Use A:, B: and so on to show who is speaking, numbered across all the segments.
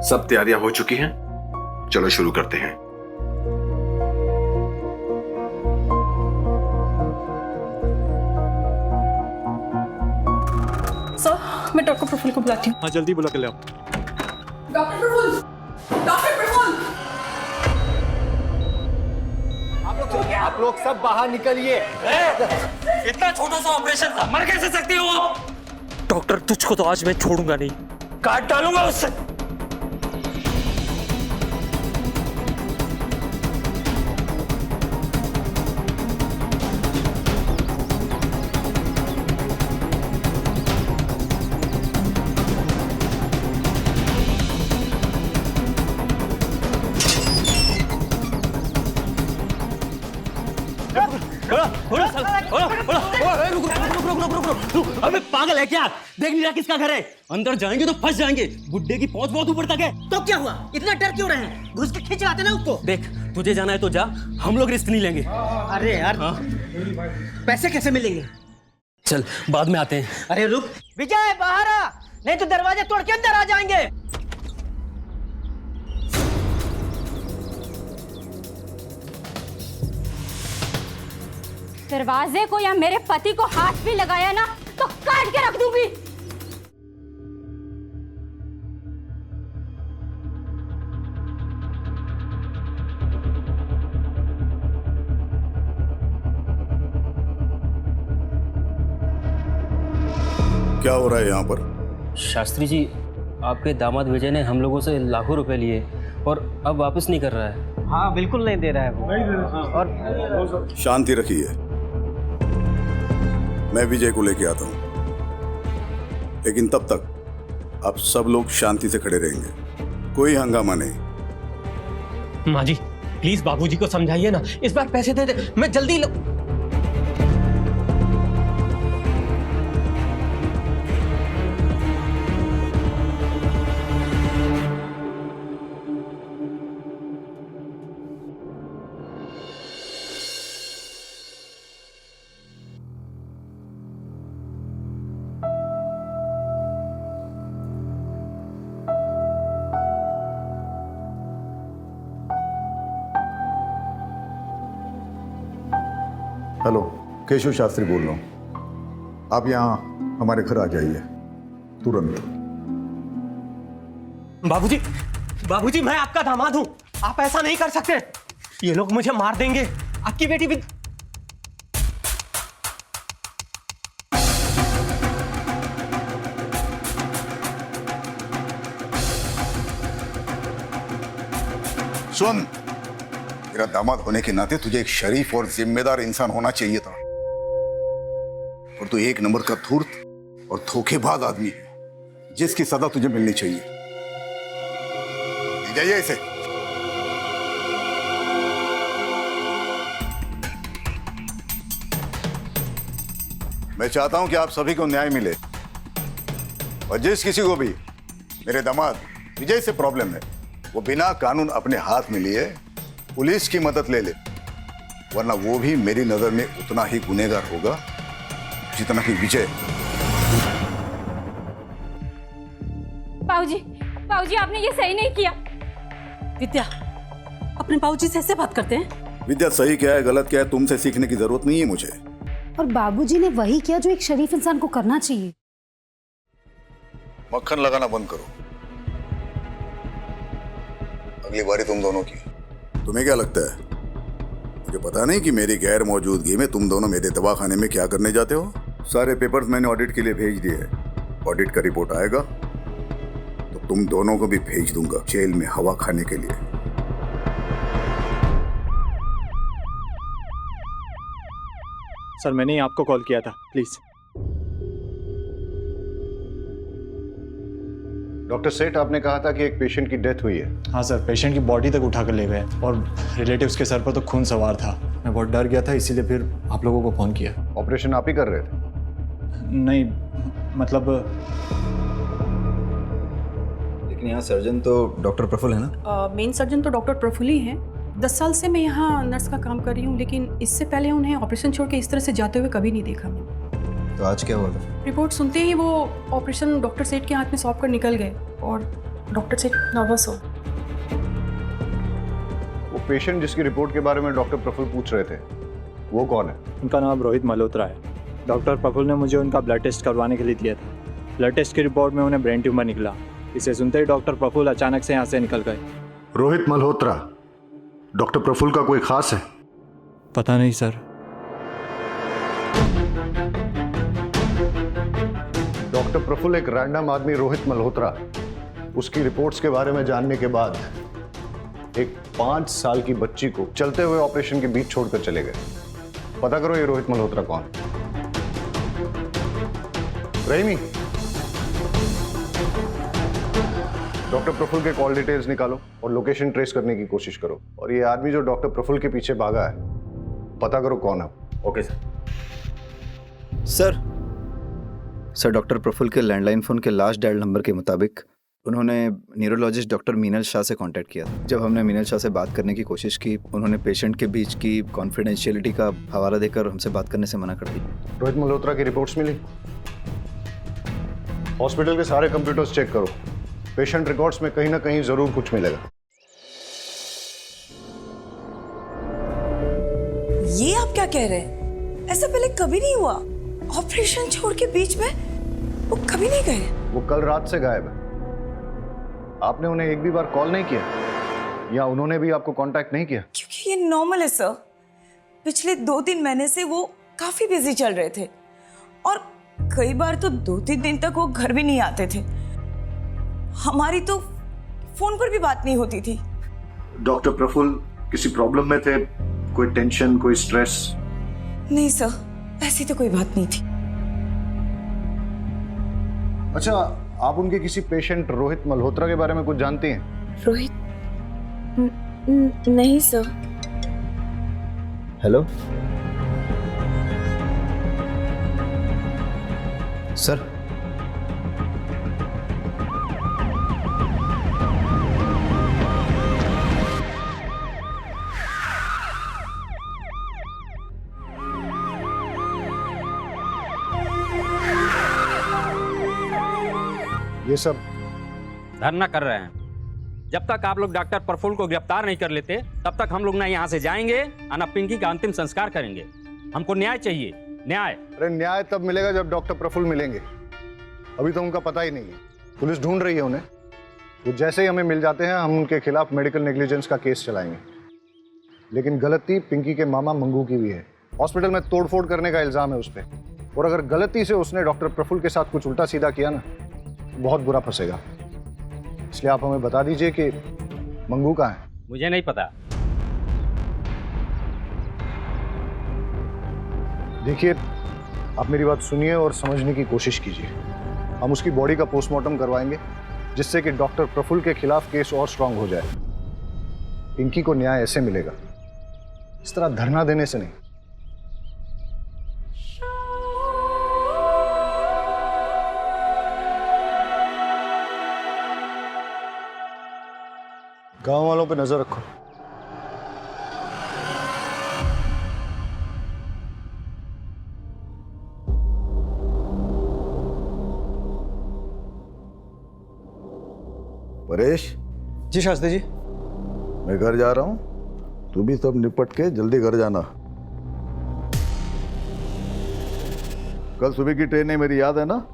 A: सब तैयारियां हो चुकी हैं, चलो शुरू करते हैं।
B: सर, मैं डॉक्टर प्रफुल्ल को बुलाती हूँ।
C: हाँ जल्दी बुला के ले आओ।
B: Doctor Praful, doctor Praful.
D: आप लोग सब बाहर निकलिए।
E: इतना छोटा सा ऑपरेशन था, मर कैसे सकते हो आप? डॉक्टर, तुझको तो आज मैं छोड़ूंगा नहीं, काट डालूंगा उससे।
F: अबे पागल है क्या? देख नहीं रहा किसका घर है? अंदर जाएंगे तो फंस जाएंगे। बुड्ढे की पहुंच बहुत ऊपर तक है।
G: तो क्या हुआ? इतना डर क्यों रहे हैं? घुस के खींच लाते ना उसको।
F: देख, तुझे जाना है तो जा, हम लोग रिस्क नहीं लेंगे।
G: अरे यार, पैसे कैसे मिलेंगे?
F: चल बाद में आते हैं।
G: अरे रुक विजय, बाहर आ, नहीं तो दरवाजे तोड़ के अंदर आ जाएंगे।
H: दरवाजे को या मेरे पति को हाथ भी लगाया ना तो काट के रख दूंगी।
I: क्या हो रहा है यहाँ पर?
F: शास्त्री जी, आपके दामाद विजय ने हम लोगों से लाखों रुपए लिए और अब वापस नहीं कर रहा है।
G: हाँ बिल्कुल नहीं दे रहा है वो। और
I: शांति रखिए, मैं विजय को लेके आता हूँ, लेकिन तब तक आप सब लोग शांति से खड़े रहेंगे, कोई हंगामा नहीं।
E: माँ जी प्लीज बाबूजी को समझाइए ना, इस बार पैसे दे दे, मैं जल्दी
I: हेलो, केशव शास्त्री बोल रहा हूँ। आप यहाँ हमारे घर आ जाइए तुरंत।
E: बाबूजी, बाबूजी मैं आपका दामाद हूं, आप ऐसा नहीं कर सकते। ये लोग मुझे मार देंगे, आपकी बेटी भी।
I: सुन, मेरा दामाद होने के नाते तुझे एक शरीफ और जिम्मेदार इंसान होना चाहिए था, और तू एक नंबर का धूर्त और धोखेबाज आदमी है, जिसकी सजा तुझे मिलनी चाहिए। ले जाइए इसे। मैं चाहता हूं कि आप सभी को न्याय मिले, और जिस किसी को भी मेरे दामाद विजय से प्रॉब्लम है, वो बिना कानून अपने हाथ में लिए पुलिस की मदद ले ले, वरना वो भी मेरी नजर में उतना ही गुनहगार होगा जितना कि विजय।
H: बाबूजी, बाबूजी आपने ये सही नहीं किया।
B: विद्या, अपने बाबूजी से ऐसे बात करते हैं?
I: विद्या, सही क्या है गलत क्या है तुमसे सीखने की जरूरत नहीं है मुझे।
J: और बाबूजी ने वही किया जो एक शरीफ इंसान को करना चाहिए।
I: मक्खन लगाना बंद करो, अगली बारी तुम दोनों की। तुम्हें क्या लगता है मुझे पता नहीं कि मेरी गैर मौजूदगी में तुम दोनों मेरे दवाखाने में क्या करने जाते हो? सारे पेपर्स मैंने ऑडिट के लिए भेज दिए हैं। ऑडिट का रिपोर्ट आएगा तो तुम दोनों को भी भेज दूंगा जेल में हवा खाने के लिए।
C: सर मैंने ही आपको कॉल किया था, प्लीज।
K: डॉक्टर सेठ, आपने कहा था कि एक पेशेंट की डेथ हुई है।
C: हाँ सर, पेशेंट की बॉडी तक उठा कर ले गए और रिलेटिव्स के सर पर तो खून सवार था। मैं बहुत डर गया था, इसीलिए फिर आप लोगों को फ़ोन किया।
K: ऑपरेशन आप ही कर रहे थे?
C: नहीं मतलब,
L: लेकिन यहाँ सर्जन तो डॉक्टर प्रफुल्ल है ना?
B: मेन सर्जन तो डॉक्टर प्रफुल्ल ही हैं। 10 साल से मैं यहाँ नर्स का काम कर रही हूँ, लेकिन इससे पहले उन्हें ऑपरेशन छोड़ के इस तरह से जाते हुए कभी नहीं देखा मैंने।
L: तो आज क्या हुआ था?
B: रिपोर्ट सुनते ही वो ऑपरेशन डॉक्टर सेठ के हाथ में सौंप कर निकल गए और डॉक्टर से नर्वस हो।
K: वो पेशेंट जिसकी रिपोर्ट के बारे में डॉक्टर प्रफुल्ल पूछ रहे थे, वो कौन है?
C: उनका नाम रोहित मल्होत्रा है। डॉक्टर प्रफुल्ल ने मुझे उनका ब्लड टेस्ट करवाने के लिए दिया था। ब्लड टेस्ट की रिपोर्ट में उन्हें ब्रेन ट्यूमर निकला। इसे सुनते ही डॉक्टर प्रफुल्ल अचानक से यहाँ से निकल गए।
K: रोहित मल्होत्रा डॉक्टर प्रफुल्ल का कोई खास है?
C: पता नहीं सर।
K: डॉक्टर प्रफुल्ल एक रैंडम आदमी रोहित मल्होत्रा, उसकी रिपोर्ट्स के बारे में जानने के बाद एक 5 साल की बच्ची को चलते हुए ऑपरेशन के बीच छोड़कर चले गए। पता करो ये रोहित मल्होत्रा कौन? रहीमी, डॉक्टर प्रफुल्ल के कॉल डिटेल्स निकालो और लोकेशन ट्रेस करने की कोशिश करो। और ये आदमी जो डॉक्टर प्रफुल्ल के पीछे भागा है, पता करो कौन है।
L: Okay sir. Sir doctor Praful के लैंडलाइन फ़ोन के लास्ट डायल नंबर के मुताबिक उन्होंने न्यूरोलॉजिस्ट डॉक्टर मीनल शाह से कांटेक्ट किया था। जब हमने मीनल शाह से बात करने की कोशिश की, उन्होंने पेशेंट के बीच की कॉन्फिडेंशियलिटी का हवाला देकर हमसे बात करने से मना कर दी।
K: रोहित मल्होत्रा की रिपोर्ट्स मिली? हॉस्पिटल के सारे कंप्यूटर्स चेक करो। पेशेंट रिकॉर्ड्स में कहीं ना कहीं जरूर कुछ मिलेगा।
M: ये आप क्या कह रहे हैं? ऐसा पहले कभी नहीं हुआ। ऑपरेशन छोड़ के बीच में वो कभी नहीं गए।
K: वो कल रात से गायब है। आपने उन्हें एक भी बार कॉल नहीं किया या उन्होंने भी आपको कांटेक्ट नहीं किया?
M: क्योंकि ये नॉर्मल है सर। पिछले 2-3 महीने से वो काफी बिजी चल रहे थे और कई बार तो 2-3 दिन तक वो घर भी नहीं आते थे। हमारी तो फोन पर भी बात नहीं होती थी।
K: डॉक्टर प्रफुल्ल किसी प्रॉब्लम में थे? कोई टेंशन, कोई स्ट्रेस?
M: नहीं सर, ऐसी तो कोई बात नहीं थी।
K: अच्छा, आप उनके किसी पेशेंट रोहित मल्होत्रा के बारे में कुछ जानती हैं?
M: रोहित? नहीं सर।
L: Hello sir.
K: ये सब
E: धरना कर रहे हैं। जब तक आप लोग डॉक्टर प्रफुल्ल को गिरफ्तार नहीं कर लेते, तब तक हम लोग ना यहाँ से जाएंगे और ना पिंकी का अंतिम संस्कार करेंगे। हमको न्याय चाहिए, न्याय।
K: अरे न्याय तब मिलेगा जब डॉक्टर प्रफुल्ल मिलेंगे। अभी तो उनका पता ही नहीं है। पुलिस ढूंढ रही है उन्हें। तो जैसे ही हमें मिल जाते हैं, हम उनके खिलाफ मेडिकल नेग्लिजेंस का केस चलाएंगे। लेकिन गलती पिंकी के मामा मंगू की भी है। हॉस्पिटल में तोड़फोड़ करने का इल्जाम है उस पर। और अगर गलती से उसने डॉक्टर प्रफुल्ल के साथ कुछ उल्टा सीधा किया ना, बहुत बुरा फंसेगा। इसलिए आप हमें बता दीजिए कि मंगू कहाँ है?
E: मुझे नहीं पता।
K: देखिए, आप मेरी बात सुनिए और समझने की कोशिश कीजिए। हम उसकी बॉडी का पोस्टमार्टम करवाएंगे, जिससे कि डॉक्टर प्रफुल्ल के खिलाफ केस और स्ट्रांग हो जाए। पिंकी को न्याय ऐसे मिलेगा, इस तरह धरना देने से नहीं। गांव वालों पे नजर रखो।
I: परेश
C: जी शास्त्री जी।
K: मैं घर जा रहा हूं, तू भी सब निपट के जल्दी घर जाना। कल सुबह की ट्रेन है, मेरी याद है ना?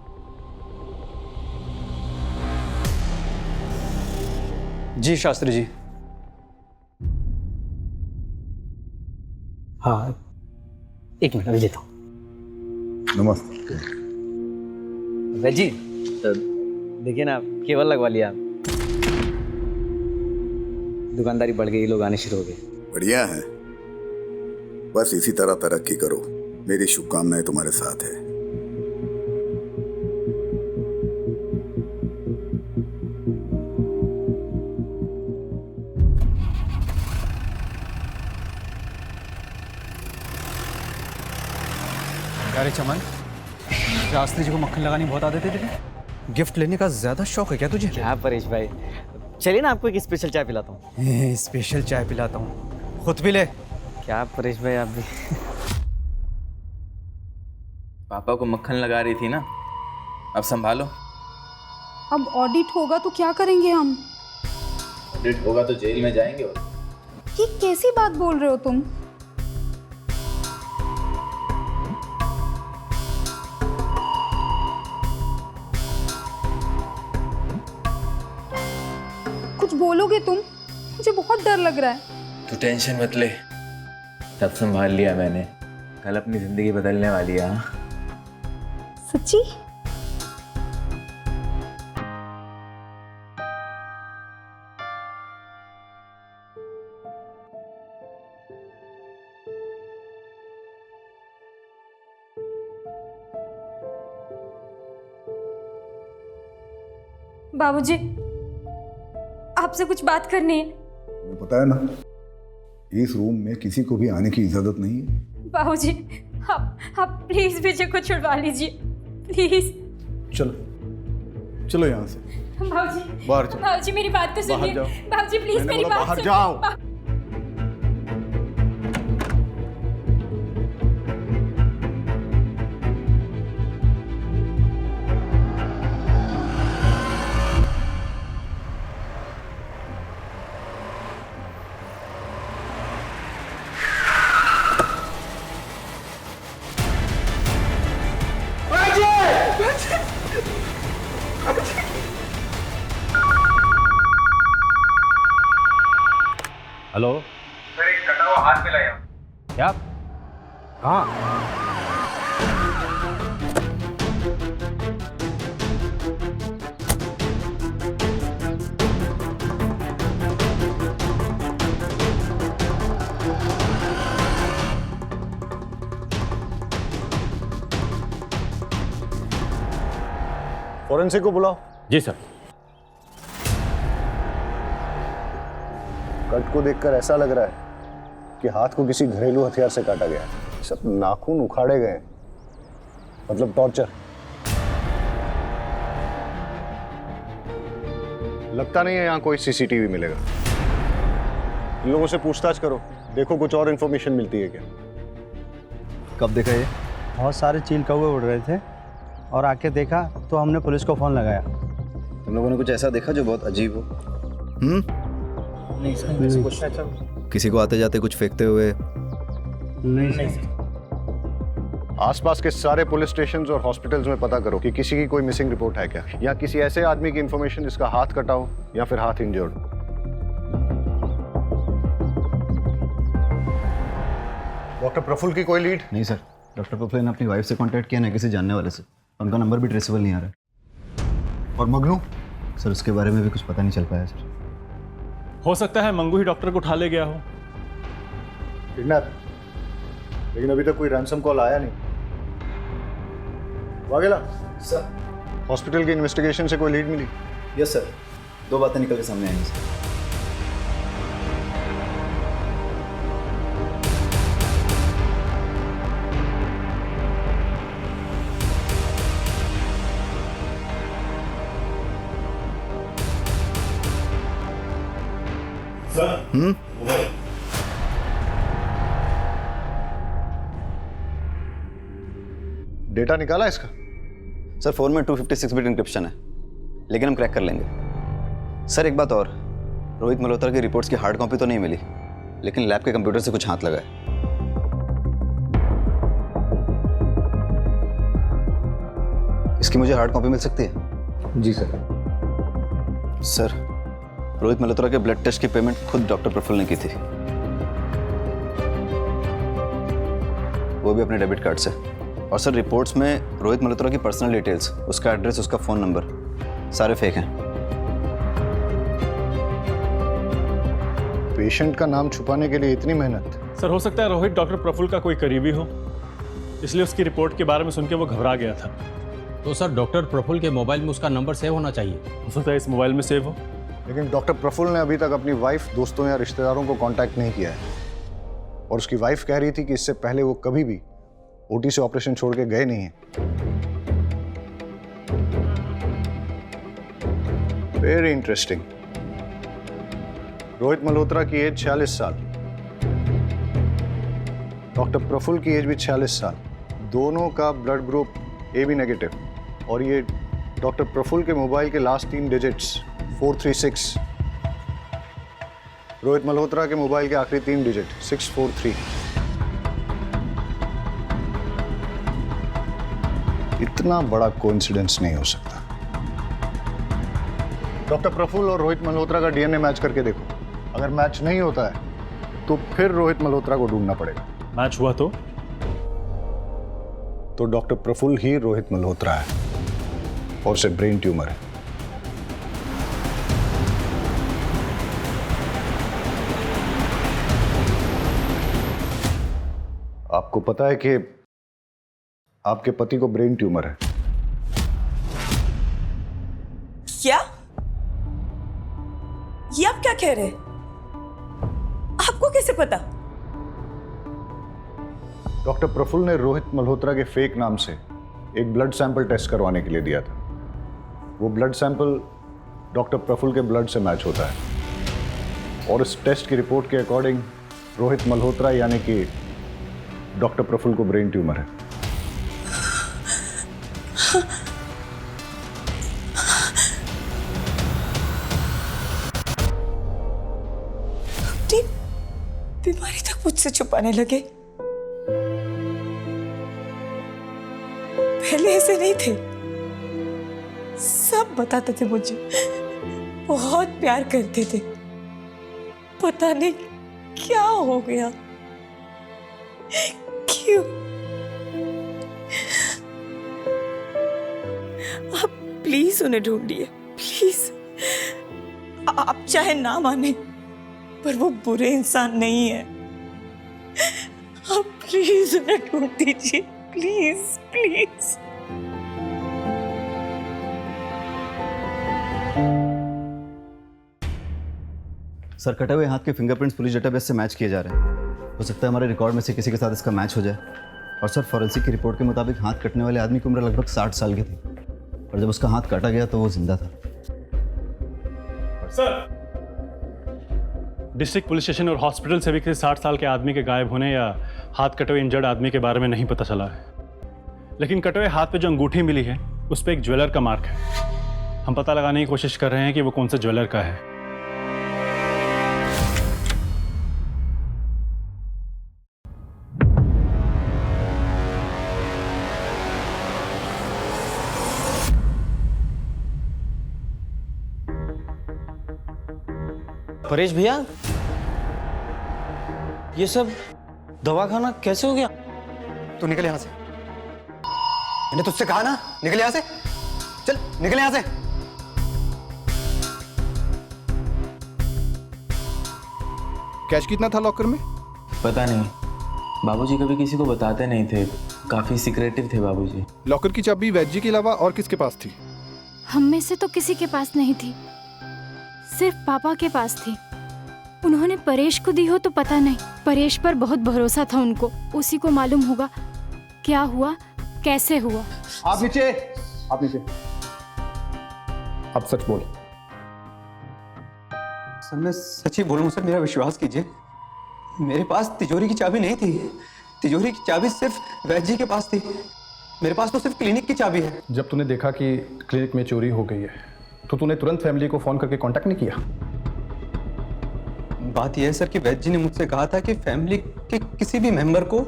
C: जी शास्त्री जी।
F: हाँ, एक मिनट अभी देता हूँ।
K: नमस्ते।
F: अबे जी, देखिए ना, केवल लगवा लिया। दुकानदारी बढ़ गई, लोग आने शुरू हो गए।
I: बढ़िया है, बस इसी तरह तरक्की करो। मेरी शुभकामनाएं तुम्हारे साथ है।
C: अरे चमन, शास्त्री जी को मक्खन लगानी बहुत आदत है तुझे? गिफ्ट लेने का ज्यादा शौक है क्या तुझे?
F: क्या परेश भाई, चलिए ना आपको एक स्पेशल चाय पिलाता हूँ।
C: स्पेशल चाय पिलाता हूँ, खुद भी ले।
F: क्या परेश भाई आप भी।
L: पापा को मक्खन लगा रही थी ना, अब संभालो।
J: अब ऑडिट होगा तो क्या करेंगे हम?
L: ऑडिट होगा तो जेल में जाएंगे। और
J: ये कैसी बात बोल रहे हो तुम? कुछ बोलोगे तुम? मुझे बहुत डर लग रहा है।
L: तू टेंशन मत ले, सब संभाल लिया मैंने। कल अपनी जिंदगी बदलने वाली है।
J: सच्ची?
H: बाबूजी, आपसे कुछ बात करनी है।
I: तुम्हें पता है ना, इस रूम में किसी को भी आने की इजाजत नहीं है।
H: बाबूजी, आप प्लीज विजय को छुड़वा लीजिए, प्लीज।
I: चलो चलो यहाँ से
H: बाबूजी,
I: बाहर चलो।
H: बाबूजी मेरी बात तो
I: बाहर
H: सुनिए।
I: जाओ।
H: बाबूजी प्लीज
I: मैंने
H: मेरी
I: बोला
H: बात
I: बाहर
H: सुनिए।
I: जाओ।
E: हेलो
D: सर, एक कटा हुआ हाथ मिला यहाँ।
E: क्या? कहाँ?
K: फॉरेंसिक को बुलाओ।
E: जी सर।
K: कट को देखकर ऐसा लग रहा है कि हाथ को किसी घरेलू हथियार से काटा गया है। सब नाखून उखाड़े गए, मतलब टॉर्चर। लगता नहीं है यहाँ कोई सीसीटीवी मिलेगा। इन लोगों से पूछताछ करो, देखो कुछ और इन्फॉर्मेशन मिलती है क्या।
L: कब देखा ये?
C: बहुत सारे चील कौवे उड़ रहे थे और आके देखा तो हमने पुलिस को फ़ोन लगाया।
L: तुम लोगों ने कुछ ऐसा देखा जो बहुत अजीब हो?
C: नहीं सर,
L: किसी को आते जाते कुछ फेंकते हुए?
C: नहीं सर।
K: आसपास के सारे पुलिस स्टेशंस और हॉस्पिटल्स में पता करो कि किसी की कोई मिसिंग रिपोर्ट है क्या, या किसी ऐसे आदमी की इंफॉर्मेशन जिसका हाथ कटा हो या फिर हाथ इंजर्ड। डॉक्टर प्रफुल्ल की कोई लीड?
L: नहीं सर, डॉक्टर प्रफुल्ल ने अपनी वाइफ से कांटेक्ट किया ना किसी जानने वाले से, उनका नंबर भी ट्रेसेबल नहीं आ रहा।
K: और मगनू?
L: सर उसके बारे में भी कुछ पता नहीं चल पाया सर।
C: हो सकता है मंगू ही डॉक्टर को उठा ले गया हो।
K: किडनैप? लेकिन अभी तक कोई रैंसम कॉल आया नहीं। वाघेला
L: सर,
K: हॉस्पिटल की इन्वेस्टिगेशन से कोई लीड मिली?
L: यस सर, 2 बातें निकल के सामने आई सर।
K: डेटा निकाला इसका?
L: सर फ़ोन में 256 बिट इंक्रिप्शन है, लेकिन हम क्रैक कर लेंगे। सर एक बात और, रोहित मल्होत्रा की रिपोर्ट्स की हार्ड कॉपी तो नहीं मिली, लेकिन लैब के कंप्यूटर से कुछ हाथ लगा है। इसकी मुझे हार्ड कॉपी मिल सकती है?
K: जी सर।
L: सर रोहित मल्होत्रा के ब्लड टेस्ट की पेमेंट खुद डॉक्टर प्रफुल्ल ने की थी, वो भी अपने डेबिट कार्ड से। और सर रिपोर्ट्स में रोहित मल्होत्रा की पर्सनल डिटेल्स, उसका एड्रेस, उसका फ़ोन नंबर सारे फेक हैं।
K: पेशेंट का नाम छुपाने के लिए इतनी मेहनत?
C: सर हो सकता है रोहित डॉक्टर प्रफुल्ल का कोई करीबी हो, इसलिए उसकी रिपोर्ट के बारे में सुन के वो घबरा गया था।
E: तो सर डॉक्टर प्रफुल्ल के मोबाइल में उसका नंबर सेव होना चाहिए।
C: हो सकता है इस मोबाइल में सेव हो।
K: लेकिन डॉक्टर प्रफुल्ल ने अभी तक अपनी वाइफ, दोस्तों या रिश्तेदारों को कांटेक्ट नहीं किया है, और उसकी वाइफ कह रही थी कि इससे पहले वो कभी भी ओटी से ऑपरेशन छोड़ के गए नहीं हैं। Very interesting. रोहित मल्होत्रा की एज 46 साल, डॉक्टर प्रफुल्ल की एज भी 46 साल, दोनों का ब्लड ग्रुप AB नेगेटिव, और ये डॉक्टर प्रफुल्ल के मोबाइल के लास्ट 3 डिजिट्स 436। रोहित मल्होत्रा के मोबाइल के आखिरी 3 डिजिट 643। इतना बड़ा कोइंसिडेंस नहीं हो सकता। डॉक्टर प्रफुल्ल और रोहित मल्होत्रा का डीएनए मैच करके देखो। अगर मैच नहीं होता है तो फिर रोहित मल्होत्रा को ढूंढना पड़ेगा।
C: मैच हुआ
K: तो डॉक्टर प्रफुल्ल ही रोहित मल्होत्रा है और उसे ब्रेन ट्यूमर है। आपको पता है कि आपके पति को ब्रेन ट्यूमर है।
M: क्या? ये आप क्या कह रहे हैं? आपको कैसे पता?
K: डॉक्टर प्रफुल्ल ने रोहित मल्होत्रा के फेक नाम से एक ब्लड सैंपल टेस्ट करवाने के लिए दिया था। वो ब्लड सैंपल डॉक्टर प्रफुल्ल के ब्लड से मैच होता है और इस टेस्ट की रिपोर्ट के अकॉर्डिंग रोहित मल्होत्रा यानी कि डॉक्टर प्रफुल्ल को ब्रेन ट्यूमर है।
M: बीमारी तक मुझसे छुपाने लगे। पहले ऐसे नहीं थे, सब बताते थे मुझे, बहुत प्यार करते थे। पता नहीं क्या हो गया, क्यों? आप प्लीज उन्हें ढूंढिए, प्लीज। आप चाहे ना माने पर वो बुरे इंसान नहीं है। आप प्लीज उन्हें ढूंढ दीजिए, प्लीज प्लीज।
L: सर, कटे हुए हाथ के फिंगरप्रिंट्स पुलिस डेटाबेस से मैच किए जा रहे हैं। हो सकता है हमारे रिकॉर्ड में से किसी के साथ इसका मैच हो जाए। और सर, फॉरेंसिक की रिपोर्ट के मुताबिक हाथ कटने वाले आदमी की उम्र लगभग 60 साल की थी और जब उसका हाथ काटा गया तो वो जिंदा था।
C: सर, डिस्ट्रिक्ट पुलिस स्टेशन और हॉस्पिटल से भी किसी 60 साल के आदमी के गायब होने या हाथ कटे हुए इंजर्ड आदमी के बारे में नहीं पता चला है। लेकिन कटे हुए हाथ पे जो अंगूठी मिली है उस पर एक ज्वेलर का मार्क है। हम पता लगाने की कोशिश कर रहे हैं कि वो कौन से ज्वेलर का है।
F: परेश भैया, ये सब दवाखाना कैसे हो गया?
D: तू निकल यहां से। मैंने तुझसे कहा ना, निकल यहां से। चल निकल यहां से।
N: कैश कितना था लॉकर में?
O: पता नहीं, बाबूजी कभी किसी को बताते नहीं थे, काफी सीक्रेटिव थे बाबूजी।
N: लॉकर की चाबी वैद्य के अलावा और किसके पास थी?
H: हम में से तो किसी के पास नहीं थी, सिर्फ पापा के पास थी। उन्होंने परेश को दी हो तो पता नहीं। परेश पर बहुत भरोसा था उनको, उसी को मालूम होगा क्या हुआ, कैसे हुआ।
K: आप नीचे, आप नीचे। अब सच बोल।
P: सर, मैं सच ही बोल रहा हूँ सर, मेरा विश्वास कीजिए। मेरे पास तिजोरी की चाबी नहीं थी। तिजोरी की चाबी सिर्फ वैद्य जी के पास थी। मेरे पास तो सिर्फ क्लिनिक की चाबी है।
N: जब तूने देखा कि क्लिनिक में चोरी हो गई है तो तूने तुरंत फैमिली को फोन करके कांटेक्ट नहीं किया?
P: बात यह है सर कि वैद्य जी ने मुझसे कहा था कि फैमिली के किसी भी मेंबर को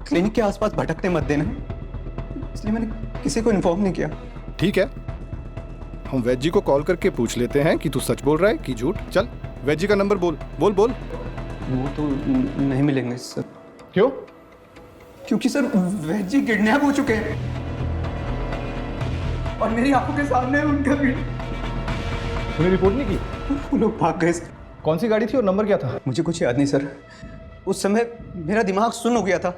P: क्लिनिक के आसपास भटकने मत देना, इसलिए मैंने किसी को इन्फॉर्म नहीं किया।
N: ठीक है, हम वैद्य जी को कॉल करके पूछ लेते हैं कि तू सच बोल रहा है कि झूठ। चल वैद्य जी का नंबर बोल बोल बोल।
P: वो तो नहीं मिलेंगे सर।
N: क्यों?
P: क्योंकि सर वैद्य जी किडनैप हो चुके हैं और मेरी आंखों के सामने उनका भी।
N: तूने रिपोर्ट नहीं की?
P: वो लोग भाग गए।
N: कौन सी गाड़ी थी और नंबर क्या था?
P: मुझे कुछ याद नहीं सर, उस समय मेरा दिमाग सुन्न हो गया था,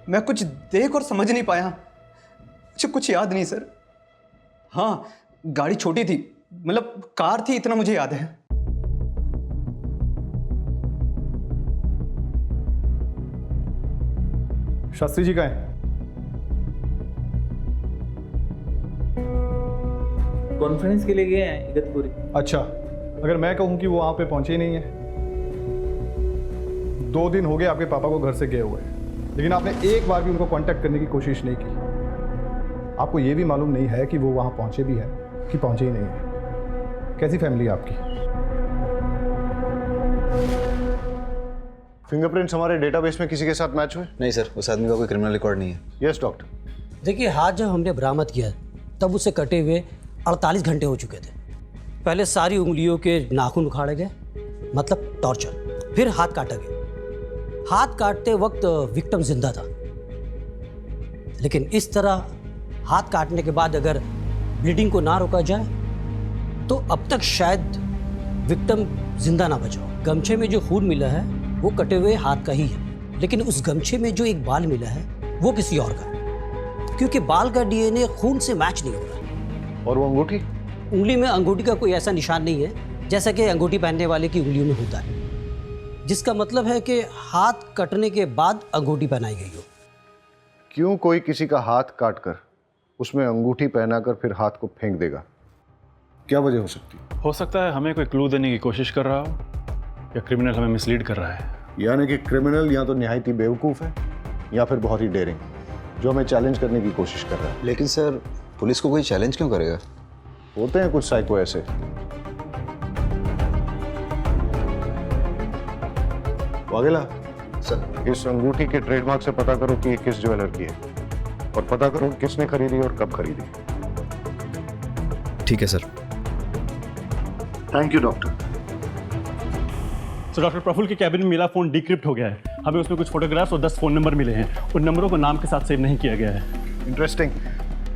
P: मैं कुछ देख और समझ नहीं पाया, मुझे कुछ याद नहीं सर। हाँ, गाड़ी छोटी थी, मतलब कार थी, इतना मुझे याद है।
N: शास्त्री जी कहाँ हैं?
O: कॉन्फ्रेंस के लिए गए हैं इगतपुरी।
N: अच्छा, अगर मैं कहूं कि वो वहां पे पहुंचे ही नहीं है। 2 दिन हो गए आपके पापा को घर से गए हुए, लेकिन आपने एक बार भी उनको कांटेक्ट करने की कोशिश नहीं की।
K: आपको ये भी मालूम नहीं है कि वो वहाँ पहुँचे भी हैं कि पहुँचे ही नहीं है। कैसी फैमिली है आपकी? फिंगरप्रिंट्स हमारे डेटाबेस में किसी के साथ मैच हुए?
L: नहीं सर, उस आदमी का कोई क्रिमिनल रिकॉर्ड नहीं है।
K: Yes doctor.
Q: देखिए, हाथ जब हमने बरामद किया तब उसे कटे हुए 48 घंटे हो चुके थे। पहले सारी उंगलियों के नाखून उखाड़े गए, मतलब टॉर्चर। फिर हाथ काटा गया। हाथ काटते वक्त विक्टिम जिंदा था, लेकिन इस तरह हाथ काटने के बाद अगर ब्लीडिंग को ना रोका जाए तो अब तक शायद विक्टिम जिंदा ना बचा हो। गमछे में जो खून मिला है वो कटे हुए हाथ का ही है, लेकिन उस गमछे में जो एक बाल मिला है वो किसी और का, क्योंकि बाल का डीएनए खून से मैच नहीं हो रहा।
K: और वो अंगूठी?
Q: उंगली में अंगूठी का कोई ऐसा निशान नहीं है जैसा कि अंगूठी पहनने वाले की उंगलियों में होता है, जिसका मतलब है कि हाथ कटने के बाद अंगूठी पहनाई गई हो।
K: क्यों कोई किसी का हाथ काटकर उसमें अंगूठी पहनाकर फिर हाथ को फेंक देगा? क्या वजह हो सकती है?
C: हो सकता है हमें कोई क्लू देने की कोशिश कर रहा हो, या क्रिमिनल हमें मिसलीड कर रहा है।
K: यानी कि क्रिमिनल या तो निहायत ही बेवकूफ़ है या फिर बहुत ही डेयरिंग, जो हमें चैलेंज करने की कोशिश कर रहा है।
L: लेकिन सर, पुलिस को कोई चैलेंज क्यों करेगा?
K: होते हैं कुछ साइको ऐसे। वागेला सर, इस अंगूठी के ट्रेडमार्क से पता करो कि ये किस ज्वेलर की है, और पता करो किसने खरीदी और कब खरीदी।
L: ठीक है सर।
K: Thank you doctor.
C: तो डॉक्टर प्रफुल्ल के कैबिन में मिला फ़ोन डिक्रिप्ट हो गया है। हमें उसमें कुछ फोटोग्राफ्स और 10 फ़ोन नंबर मिले हैं। उन नंबरों को नाम के साथ सेव नहीं किया गया है।
K: इंटरेस्टिंग।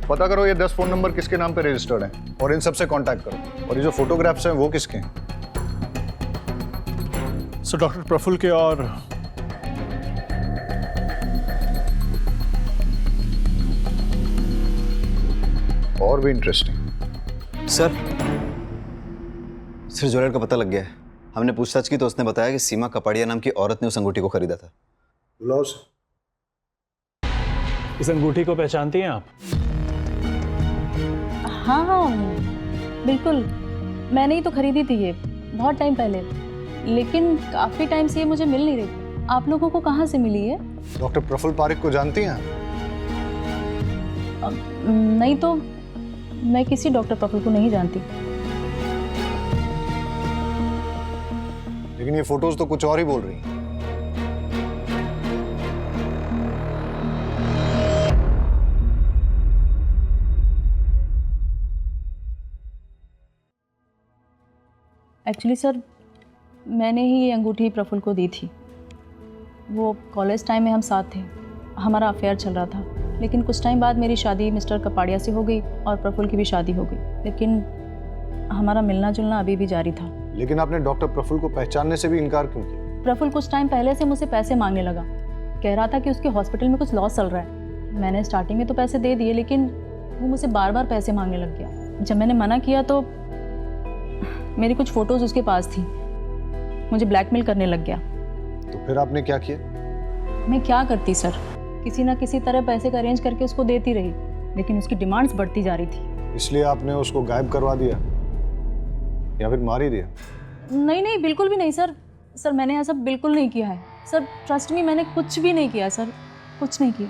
K: पता करो ये 10 फ़ोन नंबर किसके नाम पे रजिस्टर्ड हैं और इन सब से कांटेक्ट करो। और ये जो फोटोग्राफ्स हैं वो किसके हैं?
C: सो डॉक्टर प्रफुल्ल के
K: और भी इंटरेस्टिंग।
L: सर ज्वेलर का पता लग गया है। हमने पूछताछ की तो उसने बताया कि सीमा कपाड़िया नाम की औरत ने उस अंगूठी को खरीदा था।
C: इस अंगूठी को पहचानती हैं आप?
R: हाँ, बिल्कुल। मैंने ही तो खरीदी थी ये बहुत टाइम पहले, लेकिन काफ़ी टाइम से ये मुझे मिल नहीं रही। आप लोगों को कहाँ से मिली है?
K: डॉक्टर प्रफुल्ल पारिक को जानती हैं?
R: नहीं तो मैं किसी डॉक्टर प्रफुल्ल को नहीं जानती।
K: लेकिन ये फोटोज तो कुछ और ही बोल रही हैं।
R: एक्चुअली सर, मैंने ही ये अंगूठी प्रफुल्ल को दी थी। वो कॉलेज टाइम में हम साथ थे, हमारा अफेयर चल रहा था। लेकिन कुछ टाइम बाद मेरी शादी मिस्टर कपाड़िया से हो गई और प्रफुल्ल की भी शादी हो गई, लेकिन हमारा मिलना जुलना अभी भी जारी था।
K: लेकिन आपने डॉक्टर प्रफुल्ल को पहचानने से भी इनकार क्यों किया?
R: प्रफुल्ल कुछ टाइम पहले से मुझसे पैसे मांगने लगा। कह रहा था कि उसके हॉस्पिटल में कुछ लॉस चल रहा है। मैंने स्टार्टिंग में तो पैसे दे दिए, लेकिन वो मुझसे बार बार पैसे मांगने लग गया। जब मैंने मना किया तो मेरी कुछ फ़ोटोज़ उसके पास थी, मुझे ब्लैकमेल करने लग गया।
K: तो फिर आपने क्या किया?
R: मैं क्या करती सर, किसी ना किसी तरह पैसे का अरेंज करके उसको देती रही, लेकिन उसकी डिमांड्स बढ़ती जा रही थी।
K: इसलिए आपने उसको गायब करवा दिया या फिर मार ही दिया?
R: नहीं नहीं, बिल्कुल भी नहीं सर। सर मैंने ऐसा बिल्कुल नहीं किया है सर, ट्रस्ट मी, मैंने कुछ भी नहीं किया सर, कुछ नहीं किया।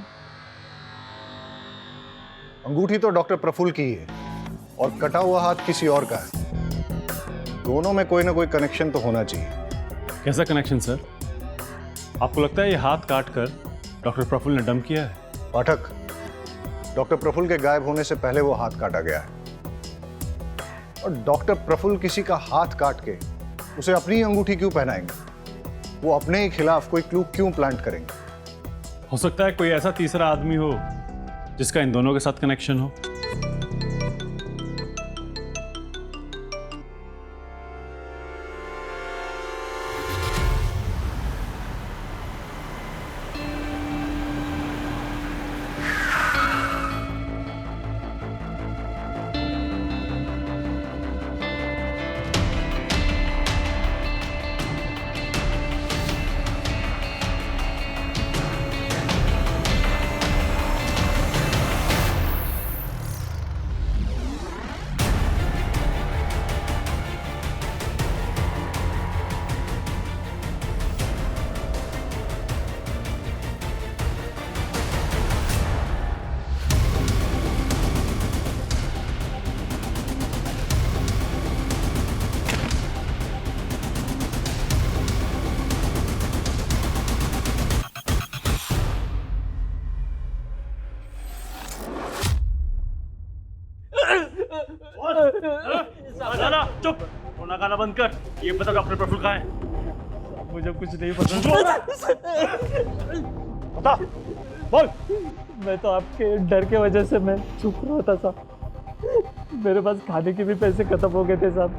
K: अंगूठी तो डॉक्टर प्रफुल्ल की है और कटा हुआ हाथ किसी और का है। दोनों में कोई ना कोई कनेक्शन तो होना चाहिए।
C: कैसा कनेक्शन सर? आपको लगता है ये हाथ काट कर डॉक्टर प्रफुल्ल ने डंप किया है?
K: पाठक, डॉक्टर प्रफुल्ल के गायब होने से पहले वो हाथ काटा गया है, और डॉक्टर प्रफुल्ल किसी का हाथ काट के उसे अपनी अंगूठी क्यों पहनाएंगे? वो अपने ही खिलाफ कोई क्लू क्यों प्लांट करेंगे?
C: हो सकता है कोई ऐसा तीसरा आदमी हो जिसका इन दोनों के साथ कनेक्शन हो। लगाना बंद कर। ये बता डॉक्टर प्रफुल्ल कहाँ है? मुझे कुछ नहीं पता। बता, बोल।
F: मैं तो आपके डर के वजह से मैं चुप रहा था साहब। मेरे पास खाने के भी पैसे खत्म हो गए थे साहब,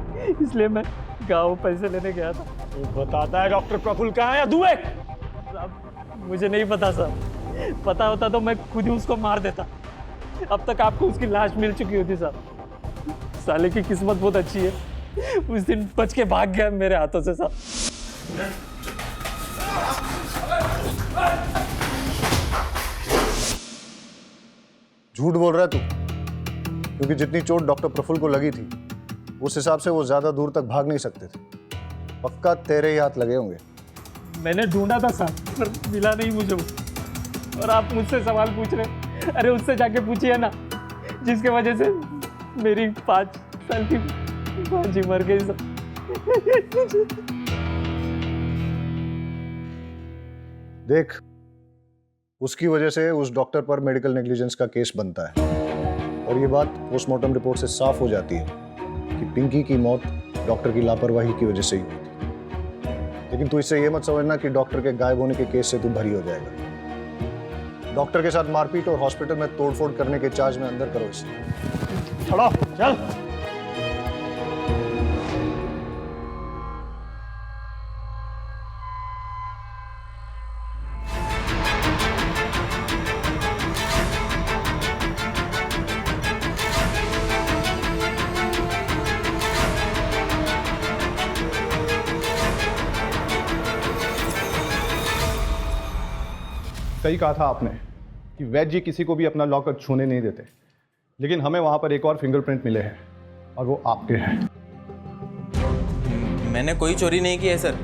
F: इसलिए मैं गाँव पैसे लेने गया था।
C: तू बताता है डॉक्टर प्रफुल्ल कहाँ है या दुए?
F: साहब मुझे नहीं पता साहब, पता होता तो मैं खुद ही उसको मार देता। अब तक आपको उसकी लाश मिल चुकी होती साहब। साले की किस्मत बहुत अच्छी है, उस दिन बच के भाग गया मेरे हाथों से साहब।
K: झूठ बोल रहा है तू, क्योंकि जितनी चोट डॉक्टर प्रफुल्ल को लगी थी उस हिसाब से वो ज्यादा दूर तक भाग नहीं सकते थे। पक्का तेरे ही हाथ लगे होंगे।
F: मैंने ढूंढा था साहब, पर मिला नहीं मुझे वो। और आप मुझसे सवाल पूछ रहे? अरे उससे जाके पूछिए ना, जिसके वजह से मेरी 5 साल की भांजी मर गई सब।
K: देख, उसकी वजह से उस डॉक्टर पर मेडिकल नेग्लिजेंस का केस बनता है, और ये बात पोस्टमार्टम रिपोर्ट से साफ हो जाती है कि पिंकी की मौत डॉक्टर की लापरवाही की वजह से ही हुई थी। लेकिन तू इससे ये मत समझना कि डॉक्टर के गायब होने के केस से तू भरी हो जाएगा। डॉक्टर के साथ मारपीट और हॉस्पिटल में तोड़फोड़ करने के चार्ज में अंदर करो इसे।
C: छोड़ो, चल।
N: सही कहा था आपने कि वैद्य जी किसी को भी अपना लॉकर छूने नहीं देते, लेकिन हमें वहां पर एक और फिंगरप्रिंट मिले हैं और वो आपके हैं।
O: मैंने कोई चोरी नहीं की है सर।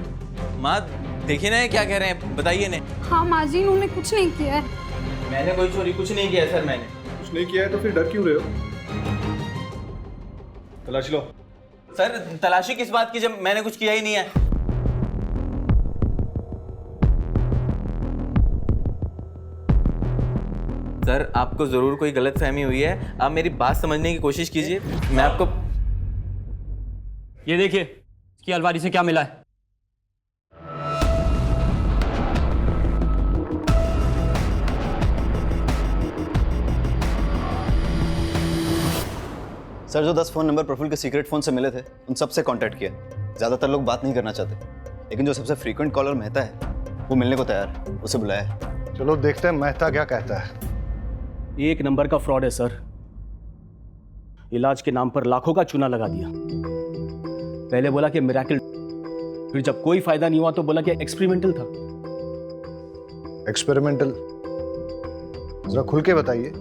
O: माँ देखिए ना ये क्या कह रहे हैं, बताइए ने।
H: हाँ माँ जी, उन्होंने कुछ नहीं किया है।
O: मैंने कोई चोरी कुछ नहीं किया है सर। मैंने
N: कुछ नहीं किया है तो फिर डर क्यों रहे हो? तलाश लो।
O: सर तलाशी किस बात की जब मैंने कुछ किया ही नहीं है। सर आपको जरूर कोई गलतफहमी हुई है, आप मेरी बात समझने की कोशिश कीजिए। मैं आपको
F: ये देखिए, इसकी अलमारी से क्या मिला है।
L: सर, जो 10 फ़ोन नंबर प्रफुल्ल के सीक्रेट फ़ोन से मिले थे उन सब से कांटेक्ट किया। ज़्यादातर लोग बात नहीं करना चाहते, लेकिन जो सबसे फ्रीक्वेंट कॉलर मेहता है वो मिलने को तैयार है, उसे बुलाया है।
K: चलो देखते हैं मेहता क्या कहता है।
F: एक नंबर का फ्रॉड है सर। इलाज के नाम पर लाखों का चूना लगा दिया। पहले बोला कि मिरेकल, फिर जब कोई फायदा नहीं हुआ तो बोला कि एक्सपेरिमेंटल था।
K: एक्सपेरिमेंटल? जरा खुल के बताइए,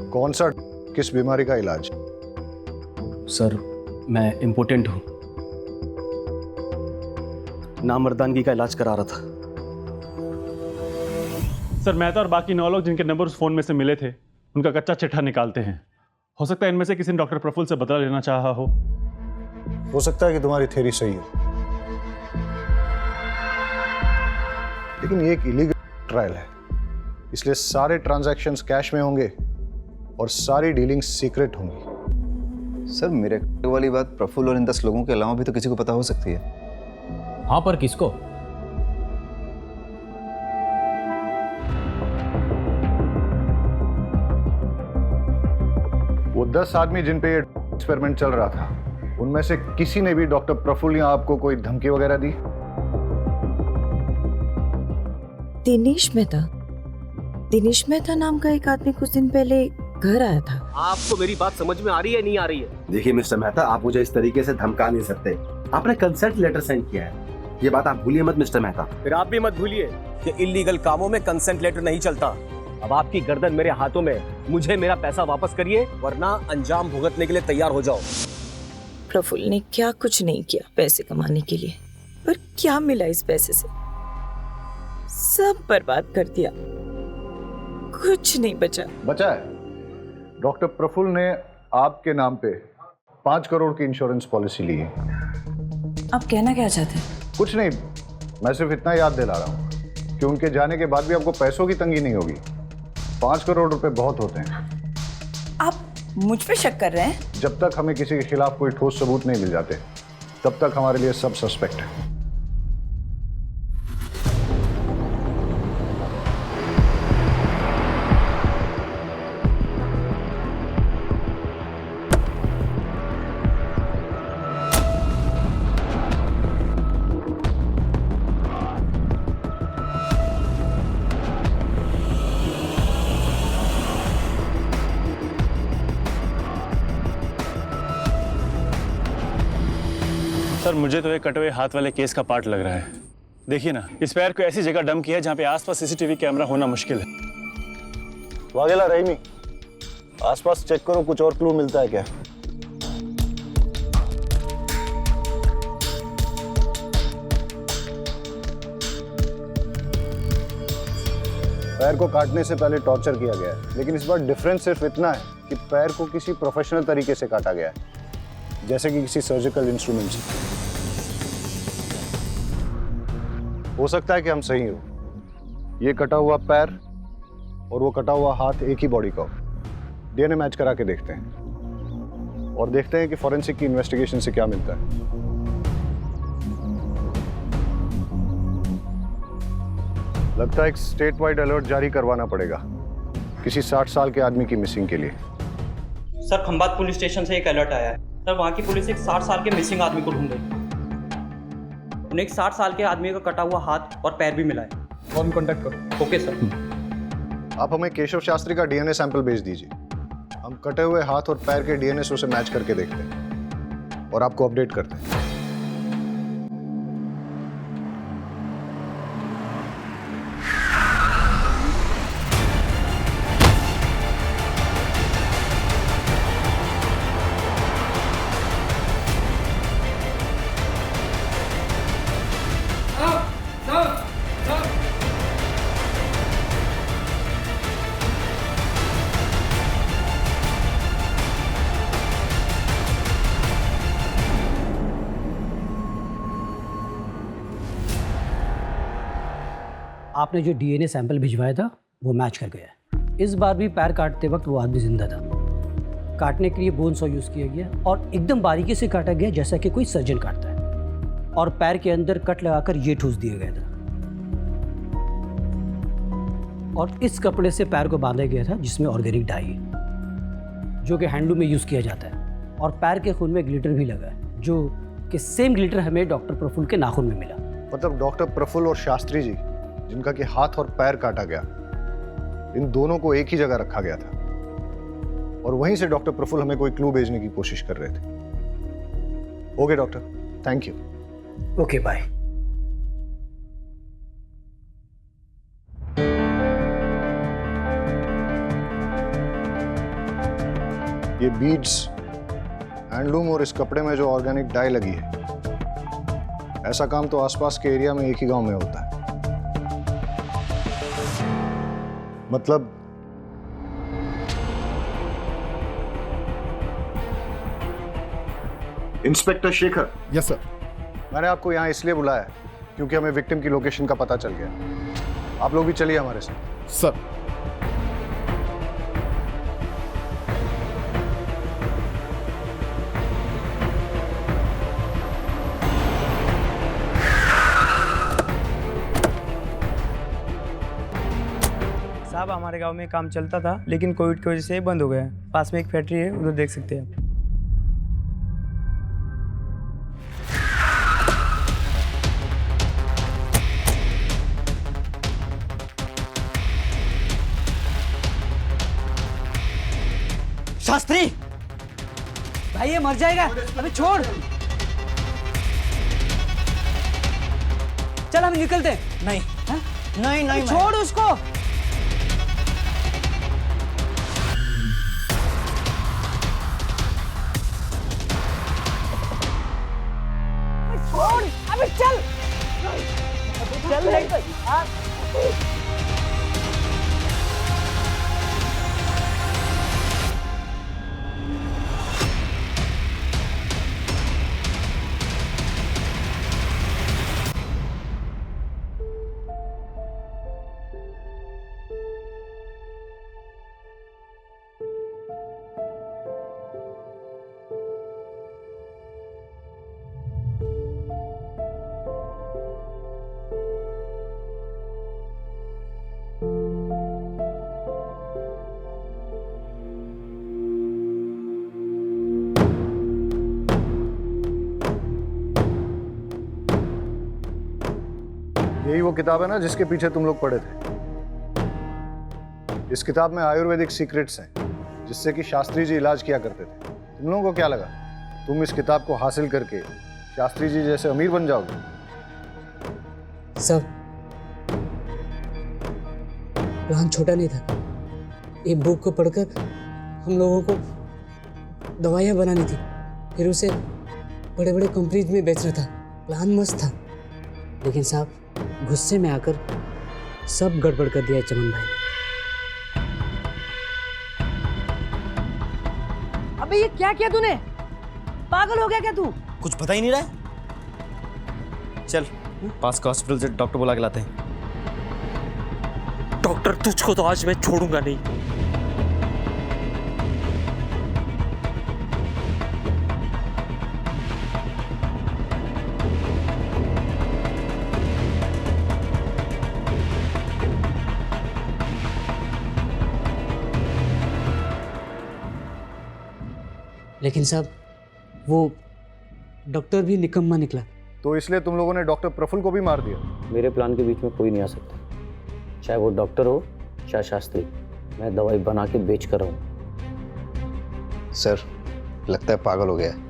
K: कौन सा, किस बीमारी का इलाज?
F: सर मैं इम्पोर्टेंट हूं, नामर्दानगी का इलाज करा रहा था।
C: सर मेहता और बाकी 9 लोग जिनके नंबर उस फोन में से मिले थे उनका कच्चा चिट्ठा निकालते हैं। हो सकता है इनमें से किसी ने डॉक्टर प्रफुल्ल से बदला लेना चाहा हो
K: सकता है कि तुम्हारी थ्योरी सही हो, लेकिन ये एक इलीगल ट्रायल है, इसलिए सारे ट्रांजैक्शंस कैश में होंगे और सारी डीलिंग सीक्रेट होंगी।
L: सर मेरे वाली बात प्रफुल्ल और इन 10 लोगों के अलावा भी तो किसी को पता हो सकती है।
F: हाँ, पर किसको?
K: वो 10 आदमी जिन पे ये एक्सपेरिमेंट चल रहा था, उनमें से किसी ने भी डॉक्टर प्रफुल्ल या आपको कोई धमकी वगैरह दी?
M: दिनेश मेहता नाम का एक आदमी कुछ दिन पहले घर आया था।
F: आपको मेरी बात समझ में आ रही है नहीं आ रही है?
S: देखिए मिस्टर मेहता, आप मुझे इस तरीके से धमका नहीं सकते। आपने कंसेंट लेटर साइन किया है, ये बात आप भूलिए मत मिस्टर मेहता।
F: फिर आप भी मत भूलिए कि इलीगल कामों में कंसेंट लेटर नहीं चलता। अब आपकी गर्दन मेरे हाथों में, मुझे मेरा पैसा वापस करिए वरना अंजाम भुगतने के लिए तैयार हो जाओ।
M: प्रफुल्ल ने क्या कुछ नहीं किया पैसे कमाने के लिए, पर क्या मिला इस पैसे से? सब बर्बाद कर दिया, कुछ नहीं बचा
K: है। डॉक्टर प्रफुल्ल ने आपके नाम पे 5 करोड़ की इंश्योरेंस पॉलिसी ली है।
M: आप कहना क्या चाहते हैं?
K: कुछ नहीं, मैं सिर्फ इतना याद दिला रहा हूँ कि उनके जाने के बाद भी आपको पैसों की तंगी नहीं होगी। 5 करोड़ रुपए बहुत होते हैं।
M: आप मुझ पे शक कर रहे हैं?
K: जब तक हमें किसी के खिलाफ कोई ठोस सबूत नहीं मिल जाते तब तक हमारे लिए सब सस्पेक्ट है।
C: सर मुझे तो एक कटे हुए हाथ वाले केस का पार्ट लग रहा है। देखिए ना, इस पैर को ऐसी जगह डंप किया है जहाँ पे आसपास सीसीटीवी कैमरा होना मुश्किल है।
K: वागेला रहीमी, आसपास चेक करो, कुछ और क्लू मिलता है क्या? पैर को काटने से पहले टॉर्चर किया गया है, लेकिन इस बार डिफरेंस सिर्फ इतना है कि पैर को किसी प्रोफेशनल तरीके से काटा गया है, जैसे कि किसी सर्जिकल इंस्ट्रूमेंट से। हो सकता है कि हम सही हो, ये कटा हुआ पैर और वो कटा हुआ हाथ एक ही बॉडी का हो। डीएनए मैच करा के देखते हैं और देखते हैं कि फॉरेंसिक की इन्वेस्टिगेशन से क्या मिलता है। लगता है एक स्टेट वाइड अलर्ट जारी करवाना पड़ेगा किसी 60 साल के आदमी की मिसिंग के लिए।
P: सर खंबात पुलिस स्टेशन से एक अलर्ट आया है सर, वहाँ की पुलिस एक 60 साल के मिसिंग आदमी को ढूंढ रही है। उन्हें एक 60 साल के आदमी का कटा हुआ हाथ और पैर भी मिला है।
N: कौन कांटेक्ट करो?
P: Okay sir.
K: आप हमें केशव शास्त्री का डीएनए सैंपल भेज दीजिए, हम कटे हुए हाथ और पैर के डीएनए से मैच करके देखते हैं और आपको अपडेट करते हैं।
Q: आपने जो डीएनए सैंपल भिजवाया था वो मैच कर गया है। इस बार भी पैर काटते वक्त वो आदमी जिंदा था। काटने के लिए बोन सॉ यूज़ किया गया और एकदम बारीकी से काटा गया जैसा कि कोई सर्जन काटता है, और पैर के अंदर कट लगाकर ये ठूस दिया गया था और इस कपड़े से पैर को बांधा गया था जिसमें ऑर्गेनिक डाई है जो कि हैंडलूम में यूज़ किया जाता है, और पैर के खून में ग्लिटर भी लगा है जो कि सेम ग्लिटर हमें डॉक्टर प्रफुल्ल के नाखून में मिला।
K: मतलब डॉक्टर प्रफुल्ल और शास्त्री जी जिनका कि हाथ और पैर काटा गया, इन दोनों को एक ही जगह रखा गया था और वहीं से डॉक्टर प्रफुल्ल हमें कोई क्लू भेजने की कोशिश कर रहे थे। Okay doctor, thank you.
Q: Okay bye.
K: ये बीड्स, हैंडलूम और इस कपड़े में जो ऑर्गेनिक डाई लगी है, ऐसा काम तो आसपास के एरिया में एक ही गांव में होता है। मतलब
A: इंस्पेक्टर शेखर।
N: Yes sir.
K: मैंने आपको यहाँ इसलिए बुलाया है क्योंकि हमें विक्टिम की लोकेशन का पता चल गया। आप लोग भी चलिए हमारे साथ।
N: सर।
P: साहब हमारे गांव में काम चलता था लेकिन कोविड की वजह से बंद हो गया। पास में एक फैक्ट्री है, उधर देख सकते हैं।
G: शास्त्री भाई ये मर जाएगा, अबे छोड़। चल हम निकलते हैं। नहीं हा? नहीं नहीं छोड़ उसको। छोड़ अबे चल चल नहीं।
K: यही वो किताब है ना जिसके पीछे तुम लोग पढ़े थे। इस किताब में आयुर्वेदिक सीक्रेट्स हैं जिससे कि शास्त्री जी इलाज किया करते थे। तुम लोगों को क्या लगा तुम इस किताब को हासिल करके शास्त्री जी जैसे अमीर बन जाओगे?
Q: सर, प्लान छोटा नहीं था। एक बुक को पढ़कर हम लोगों को दवाइयाँ बनानी थी, फिर उसे बड़े बड़े कंपनीज में बेचना था। प्लान मस्त था, लेकिन साहब गुस्से में आकर सब गड़बड़ कर दिया चमन भाई।
G: अबे ये क्या किया तूने? पागल हो गया क्या तू?
Q: कुछ पता ही नहीं रहा है। चल पास का हॉस्पिटल से डॉक्टर बुला के लाते हैं।
F: डॉक्टर तुझको तो आज मैं छोड़ूंगा नहीं।
Q: लेकिन साहब वो डॉक्टर भी निकम्मा निकला।
K: तो इसलिए तुम लोगों ने डॉक्टर प्रफुल्ल को भी मार दिया?
Q: मेरे प्लान के बीच में कोई नहीं आ सकता, चाहे वो डॉक्टर हो चाहे शास्त्री। मैं दवाई बना के बेच कर रहा हूँ।
L: सर, लगता है पागल हो गया है।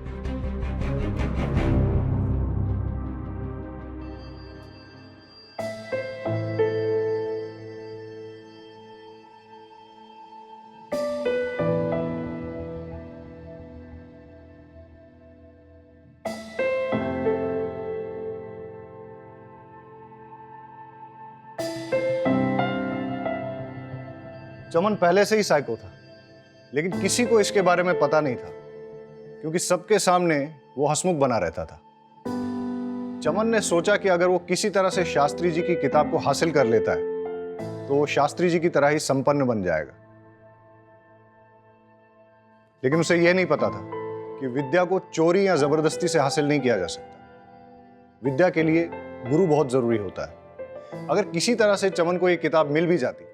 K: चमन पहले से ही साइको था, लेकिन किसी को इसके बारे में पता नहीं था क्योंकि सबके सामने वो हंसमुख बना रहता था। चमन ने सोचा कि अगर वो किसी तरह से शास्त्री जी की किताब को हासिल कर लेता है तो वो शास्त्री जी की तरह ही संपन्न बन जाएगा। लेकिन उसे यह नहीं पता था कि विद्या को चोरी या जबरदस्ती से हासिल नहीं किया जा सकता। विद्या के लिए गुरु बहुत जरूरी होता है। अगर किसी तरह से चमन को ये किताब मिल भी जाती,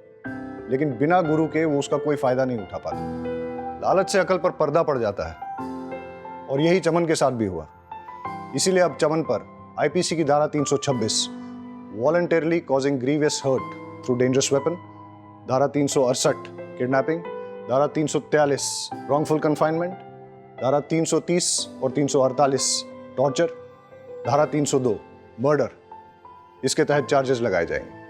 K: लेकिन बिना गुरु के वो उसका कोई फायदा नहीं उठा पाता। लालच से अकल पर पर्दा पड़ जाता है और यही चमन के साथ भी हुआ। इसीलिए अब चमन पर आईपीसी की धारा 326 voluntarily causing grievous hurt through dangerous weapon, धारा 368 किडनैपिंग, धारा 343 रॉन्गफुल कन्फाइनमेंट, धारा 330 और 348 टॉर्चर, धारा 302 मर्डर, इसके तहत चार्जेस लगाए जाएंगे।